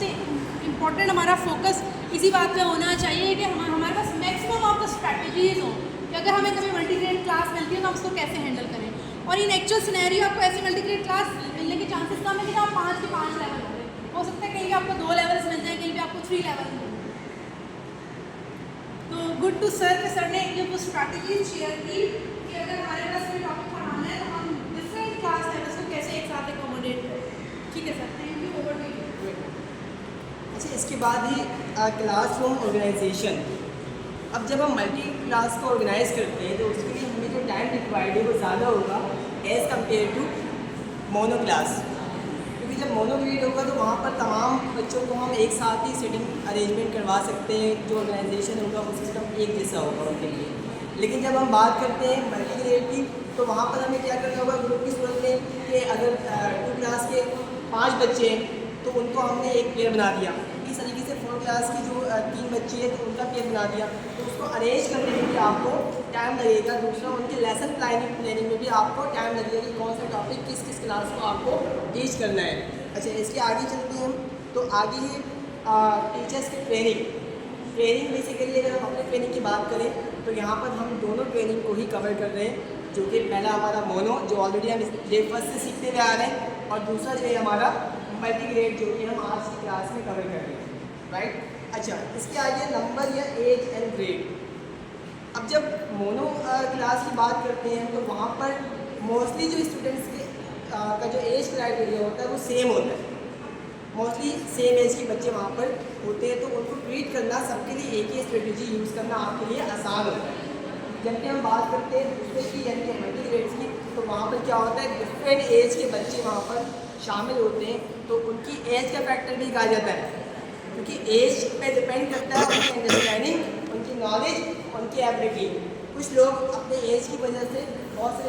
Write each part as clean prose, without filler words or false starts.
सबसे इम्पोर्टेंट हमारा फोकस इसी बात पे होना चाहिए कि हमारे पास मैक्सिमम ऑफ द स्ट्रैटेजीज हो कि अगर हमें कभी मल्टीग्रेड क्लास मिलती है तो हम उसको कैसे हैंडल करें। और इन एक्चुअल सिनेरियो आपको ऐसी मल्टीग्रेड क्लास मिलने के चांसेस कम है कि आप 5 के 5 लेवल हो सकता है कहीं भी आपको 2 लेवल्स मिल जाए, कहीं भी आपको 3 लेवल मिल जाए। तो गुड टू सर के सर ने ये वो स्ट्रैटेजी शेयर की कि अगर हमारे पास कोई टॉपिक पढ़ाना है तो हम डिफरेंट क्लास लेवल्स को कैसे एक साथ एकोमोडेट करें। ठीक है sir, thank you. Over to you. अच्छा, इसके बाद ही क्लासरूम ऑर्गेनाइजेशन। अब जब हम मल्टी क्लास को ऑर्गेनाइज करते हैं तो उसके लिए हमें जो टाइम रिक्वायर्ड है वो ज़्यादा होगा as compare to mono class. क्योंकि जब मोनो ग्रेड होगा तो वहाँ पर तमाम बच्चों को हम एक साथ ही सीटिंग अरेंजमेंट करवा सकते हैं, जो ऑर्गेनाइजेशन होगा वो सिस्टम एक जैसा होगा उनके लिए। लेकिन जब हम बात करते हैं मल्टी ग्रेड की तो वहाँ पर हमें क्या करना होगा ग्रुप की सूरत में कि अगर 2 क्लास के 5 बच्चे हैं तो उनको हमने एक पेयर बना दिया। इस तरीके से 4 क्लास की जो 3 बच्चे हैं तो उनका पेयर बना दिया। तो उसको अरेंज करने में भी आपको टाइम लगेगा। दूसरा, उनके लेसन प्लानिंग में भी आपको टाइम लगेगा कि कौन सा टॉपिक किस किस क्लास को आपको टीच करना है। अच्छा, इसके आगे चलते हैं हम तो आगे है टीचर्स की ट्रेनिंग। बेसिकली अगर हम अपने ट्रेनिंग की बात करें तो यहाँ पर हम दोनों ट्रेनिंग को ही कवर कर रहे हैं, जो कि पहला हमारा मोनो जो ऑलरेडी हम डे फर्स्ट से सीखते हुए आ रहे हैं, और दूसरा जो है हमारा मल्टीग्रेड जो कि हम आज की क्लास में कवर कर रहे हैं, राइट। अच्छा, इसके आगे नंबर या एज एंड ग्रेड। अब जब मोनो क्लास की बात करते हैं तो वहाँ पर मोस्टली जो स्टूडेंट्स के का जो एज क्राइटेरिया होता है वो सेम होता है। मोस्टली सेम एज के बच्चे वहाँ पर होते हैं, तो उनको ट्रीट करना सबके लिए एक ही स्ट्रेटजी यूज़ करना आपके लिए आसान होता है। जबकि हम बात करते हैं दूसरे की यानी कि मल्टीग्रेड्स की, तो वहाँ पर क्या होता है डिफरेंट एज के बच्चे वहाँ पर शामिल होते हैं, तो उनकी एज का फैक्टर भी कहा जाता है, क्योंकि एज पे डिपेंड करता है उनकी अंडरस्टैंडिंग, उनकी नॉलेज, उनकी एबिलिटी। कुछ लोग अपने एज की वजह से, बहुत से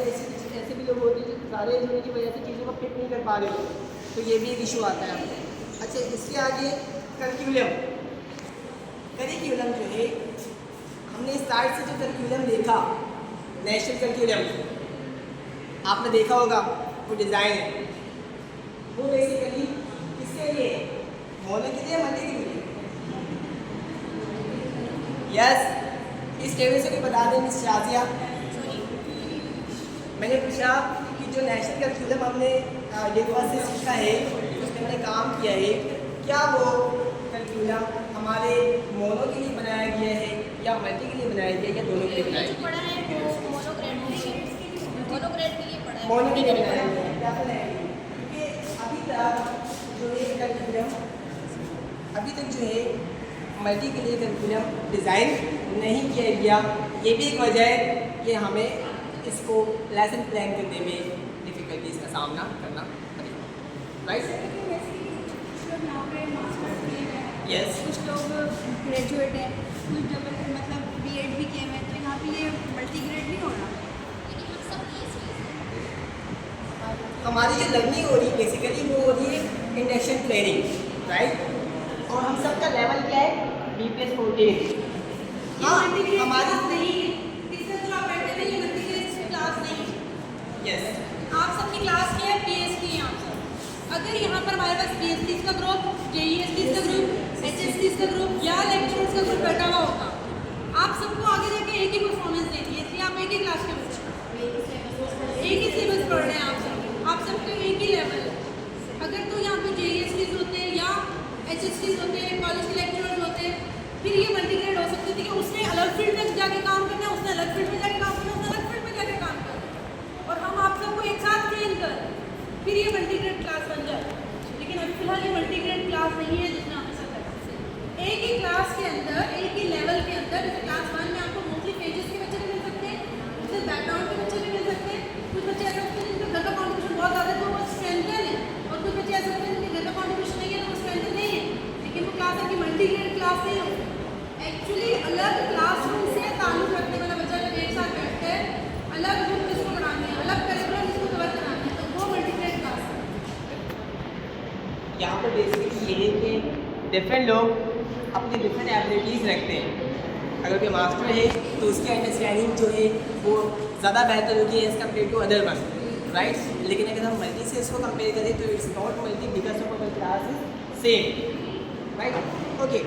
ऐसे भी लोग होते हैं जो सारे एज होने की वजह से चीज़ों को फिट नहीं कर पा रहे होते, तो ये भी एक इशू आता है। अच्छा, इसके आगे करिकुलम जो है, हमने इस साइड से जो करिकुलम देखा नेशनल करिकुलम आपने देखा होगा, वो डिज़ाइन है, वो बेसिकली किसके लिए, मोनो के लिए, मल्टी के लिए। यस, इस टेबल से कोई बता दें मिस शाजिया। मैंने पूछा कि जो नेशनल करिकुलम हमने डेवा से सीखा है, उसमें हमने काम किया है, क्या वो करिकुलम हमारे मोनो के लिए बनाया गया है या मल्टी के लिए बनाया गया या दोनों के लिए बनाया गया? पढ़ा है वो मोनोग्रेड के लिए पढ़ा है। मोनो के लिए बनाया गया है, क्या बनाया गया? क्योंकि अभी तक जो है करिकुलम, अभी तक जो है मल्टी के लिए करिकुलम डिज़ाइन नहीं किया गया। ये भी एक वजह है कि हमें इसको लेसन प्लान करने में डिफ़िकल्टीज का सामना करना पड़ेगा, राइट। यस, कुछ लोग ग्रेजुएट हैं, कुछ मतलब बीएड भी किए हैं, तो यहाँ पे ये मल्टीग्रेड नहीं हो रहा। हमारी जो लर्निंग हो रही है बेसिकली वो हो रही है इंडक्शन ट्रेनिंग, राइट। और हम सबका लेवल क्या है, BPS14। हाँ, हमारी नहीं है, इससे जो आप बैठे थे ये मल्टीग्रेड क्लास नहीं है। यस, आप सबकी क्लास क्या है, PhD हैं आप सब। अगर यहाँ पर हमारे पास PhD का ग्रुप, JESD का ग्रुप, HSD का ग्रुप या लेक्चरर्स का ग्रुप बैठा हुआ होगा, आप सबको आगे जाके एक ही परफॉर्मेंस देती है, इसलिए आप एक ही क्लास के बच्चे, एक ही सिलेबस पढ़ रहे हैं आप सबके एक ही लेवल है। अगर तो यहाँ पे JESD होते हैं या HSD होते हैं, कॉलेज के लेक्चरर्स होते हैं, फिर ये मल्टीग्रेड हो सकती थी कि उसने अलग फील्ड में जाके काम करना है, उसने अलग फील्ड में जाके काम करना है, उसने अलग फील्ड में जाके काम करना है, और हम आप सबको एक साथ ट्रेन कर, फिर ये मल्टीग्रेड क्लास बन जाए। लेकिन अभी फिलहाल ये मल्टीग्रेड क्लास नहीं है जितना हमें सब लगा। एक ही क्लास के अंदर, एक ही लेवल के अंदर, जैसे क्लास 1 में आपको मोस्टली पेजेस के बच्चे भी मिल सकते हैं, उससे बैकग्राउंड के बच्चे भी मिल सकते हैं, कुछ बच्चे ऐसे होते हैं जिनका घर का कॉन्ट्रीब्यूशन बहुत ज़्यादा है तो वो स्ट्रेंथन है, और कुछ बच्चे ऐसे होते हैं जिनके घर का कॉन्ट्रीब्यूशन नहीं है तो वो स्ट्रेंथन नहीं है। लेकिन वो क्लास आपकी मल्टीग्रेड क्लास नहीं होती। एक्चुअली अलग क्लासरूम से ताल्लुक रखने वाला बच्चा जब एक साथ बैठते हैं, अलग ग्रुप जिसको पढ़ानी है, अलग करिकुलम जिसको कवर कराना है, तो वो मल्टीग्रेड क्लास है। यहाँ पर बेसिकली ये है कि डिफरेंट लोग अपनी डिफरेंट एबिलिटीज़ रखते हैं। अगर कोई मास्टर है तो उसकी अंडरस्टैंडिंग जो है वो ज़्यादा बेहतर होगी as compare to other one, right. लेकिन अगर हम मल्टी से इसको कंपेयर करें तो it's not multi because of our class is same. Right? Okay,